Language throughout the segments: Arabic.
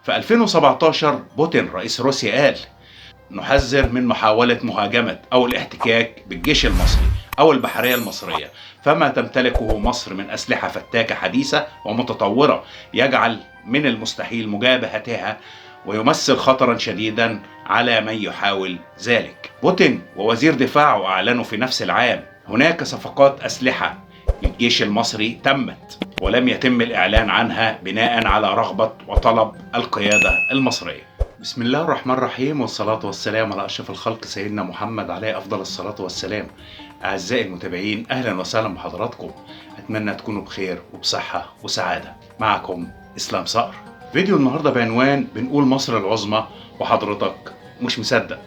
في 2017 بوتين رئيس روسيا قال: نحذر من محاولة مهاجمة أو الاحتكاك بالجيش المصري أو البحرية المصرية، فما تمتلكه مصر من أسلحة فتاكة حديثة ومتطورة يجعل من المستحيل مجابهتها ويمثل خطرا شديدا على من يحاول ذلك. بوتين ووزير دفاعه أعلنوا في نفس العام: هناك صفقات أسلحة للجيش المصري تمت ولم يتم الإعلان عنها بناء على رغبة وطلب القيادة المصرية. بسم الله الرحمن الرحيم، والصلاة والسلام على أشرف الخلق سيدنا محمد عليه أفضل الصلاة والسلام. أعزائي المتابعين، أهلا وسهلا بحضراتكم. أتمنى تكونوا بخير وبصحة وسعادة. معكم إسلام صقر. فيديو النهاردة بعنوان بنقول مصر العظمى وحضرتك مش مصدق.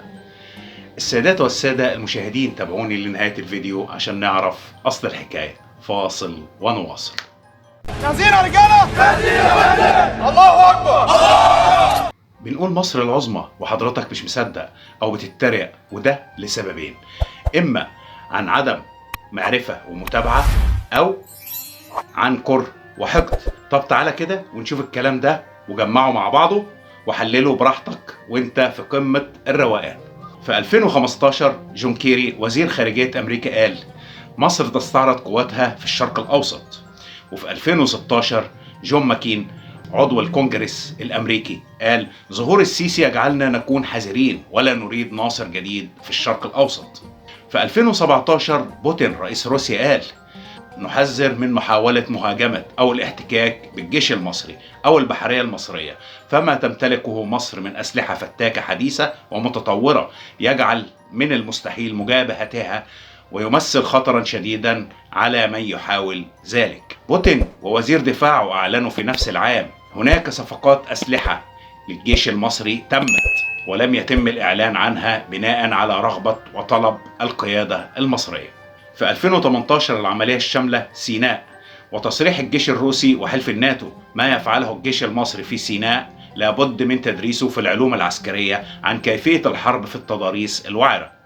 السادات والسادة المشاهدين، تابعوني لنهاية الفيديو عشان نعرف أصل الحكاية. فاصل ونواصل. جاهزين يا رجالة؟ جاهزين يا فندم. الله أكبر. بنقول مصر العظمى وحضرتك مش مصدق أو بتتريق، وده لسببين: إما عن عدم معرفة ومتابعة، أو عن كره وحقد. طب تعالى كده ونشوف الكلام ده وجمعه مع بعضه وحلله براحتك وانت في قمة الروقان. في 2015 جون كيري وزير خارجية أمريكا قال: مصر تستعرض قواتها في الشرق الأوسط. وفي 2016 جون ماكين عضو الكونجرس الأمريكي قال: ظهور السيسي يجعلنا نكون حذرين ولا نريد ناصر جديد في الشرق الأوسط. في 2017 بوتين رئيس روسيا قال: نحذر من محاولة مهاجمة أو الاحتكاك بالجيش المصري أو البحرية المصرية، فما تمتلكه مصر من أسلحة فتاكة حديثة ومتطورة يجعل من المستحيل مجابهتها ويمثل خطرا شديدا على من يحاول ذلك. بوتين ووزير دفاعه أعلنوا في نفس العام: هناك صفقات أسلحة للجيش المصري تمت ولم يتم الإعلان عنها بناء على رغبة وطلب القيادة المصرية. في 2018 العملية الشاملة سيناء وتصريح الجيش الروسي وحلف الناتو: ما يفعله الجيش المصري في سيناء لابد من تدريسه في العلوم العسكرية عن كيفية الحرب في التضاريس الوعرة.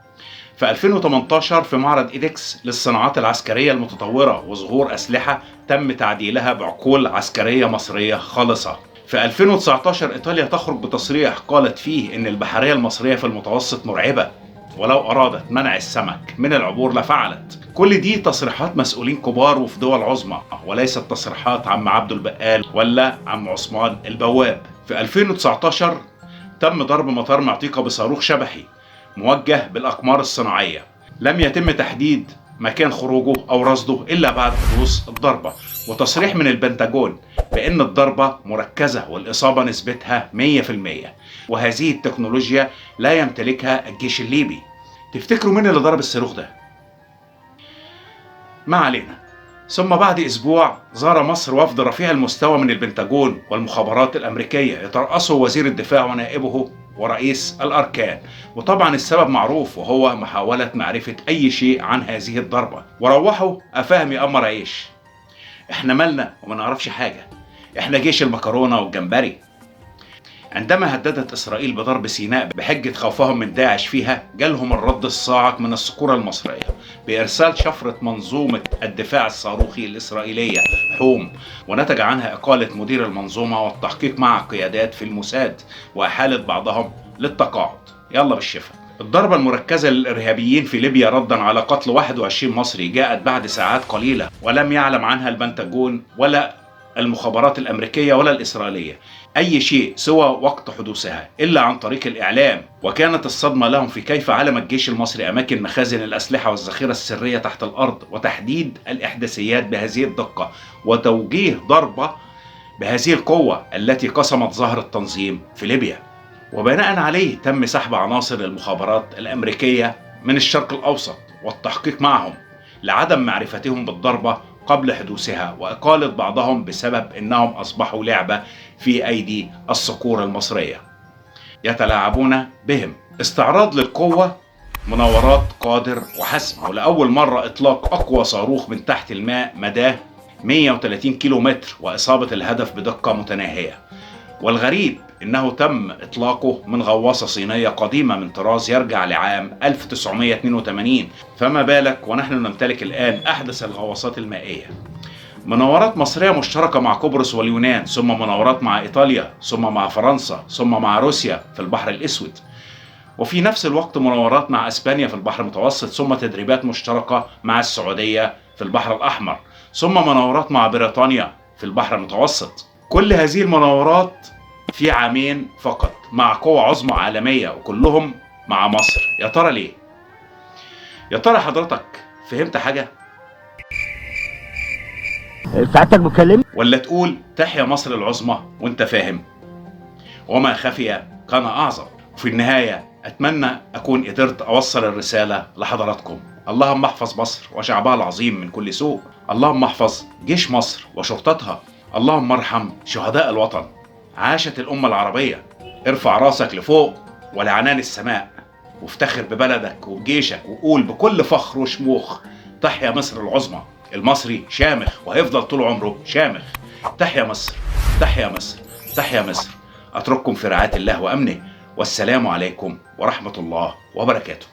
في 2018 في معرض إيدكس للصناعات العسكرية المتطورة وظهور أسلحة تم تعديلها بعقول عسكرية مصرية خالصة. في 2019 إيطاليا تخرج بتصريح قالت فيه إن البحرية المصرية في المتوسط مرعبة، ولو أرادت منع السمك من العبور لفعلت. كل دي تصريحات مسؤولين كبار وفي دول عظمى، وليست تصريحات عم عبد البقال ولا عم عثمان البواب. في 2019 تم ضرب مطار معتيقة بصاروخ شبحي موجه بالأقمار الصناعية. لم يتم تحديد مكان خروجه أو رصده إلا بعد حدوث الضربة، وتصريح من البنتاجون بأن الضربة مركزة والإصابة نسبتها 100%، وهذه التكنولوجيا لا يمتلكها الجيش الليبي. تفتكروا مين اللي ضرب الصاروخ ده؟ ما علينا. ثم بعد أسبوع زار مصر وفد رفيع المستوى من البنتاجون والمخابرات الأمريكية يترأسه وزير الدفاع ونائبه ورئيس الأركان، وطبعا السبب معروف وهو محاولة معرفة أي شيء عن هذه الضربة. وروحوا أفهم يا أمر عيش، إحنا مالنا وما نعرفش حاجة، إحنا جيش المكرونة والجمبري. عندما هددت إسرائيل بضرب سيناء بحجة خوفهم من داعش فيها، جالهم الرد الصاعق من الصقور المصرية بإرسال شفرة منظومة الدفاع الصاروخي الإسرائيلية حوم، ونتج عنها إقالة مدير المنظومة والتحقيق مع قيادات في الموساد وإحالة بعضهم للتقاعد. يلا بالشفا. الضربة المركزة للإرهابيين في ليبيا ردا على قتل 21 مصري جاءت بعد ساعات قليلة، ولم يعلم عنها البنتاجون ولا المخابرات الأمريكية ولا الإسرائيلية أي شيء سوى وقت حدوثها إلا عن طريق الإعلام. وكانت الصدمة لهم في كيف علم الجيش المصري أماكن مخازن الأسلحة والذخيرة السرية تحت الأرض، وتحديد الإحداثيات بهذه الدقة، وتوجيه ضربة بهذه القوة التي قسمت ظهر التنظيم في ليبيا. وبناء عليه تم سحب عناصر المخابرات الأمريكية من الشرق الأوسط والتحقيق معهم لعدم معرفتهم بالضربة قبل حدوثها، وإقالة بعضهم بسبب أنهم أصبحوا لعبة في أيدي الصقور المصرية يتلاعبون بهم. استعراض للقوة مناورات قادر وحسم، ولأول مرة إطلاق أقوى صاروخ من تحت الماء مداه 130 كيلو متر وإصابة الهدف بدقة متناهية. والغريب إنه تم إطلاقه من غواصة صينية قديمة من طراز يرجع لعام 1982، فما بالك ونحن نمتلك الآن أحدث الغواصات المائية. مناورات مصرية مشتركة مع قبرص واليونان، ثم مناورات مع إيطاليا، ثم مع فرنسا، ثم مع روسيا في البحر الأسود. وفي نفس الوقت مناورات مع أسبانيا في البحر المتوسط، ثم تدريبات مشتركة مع السعودية في البحر الأحمر، ثم مناورات مع بريطانيا في البحر المتوسط. كل هذه المناورات في عامين فقط مع قوى عظمى عالمية، وكلهم مع مصر. يا ترى ليه؟ يا ترى حضرتك فهمت حاجة؟ سعادتك بتكلمني؟ ولا تقول تحيا مصر العظمى وانت فاهم؟ وما خفي كان أعظم. وفي النهاية أتمنى أكون قدرت أوصل الرسالة لحضراتكم. اللهم احفظ مصر وشعبها العظيم من كل سوء. اللهم احفظ جيش مصر وشرطتها. اللهم ارحم شهداء الوطن. عاشت الأمة العربية. ارفع راسك لفوق ولعنان السماء، وافتخر ببلدك وبجيشك، وقول بكل فخر وشموخ: تحيا مصر العظمى. المصري شامخ وهيفضل طول عمره شامخ. تحيا مصر، تحيا مصر، تحيا مصر. أترككم في رعاية الله وأمنه، والسلام عليكم ورحمة الله وبركاته.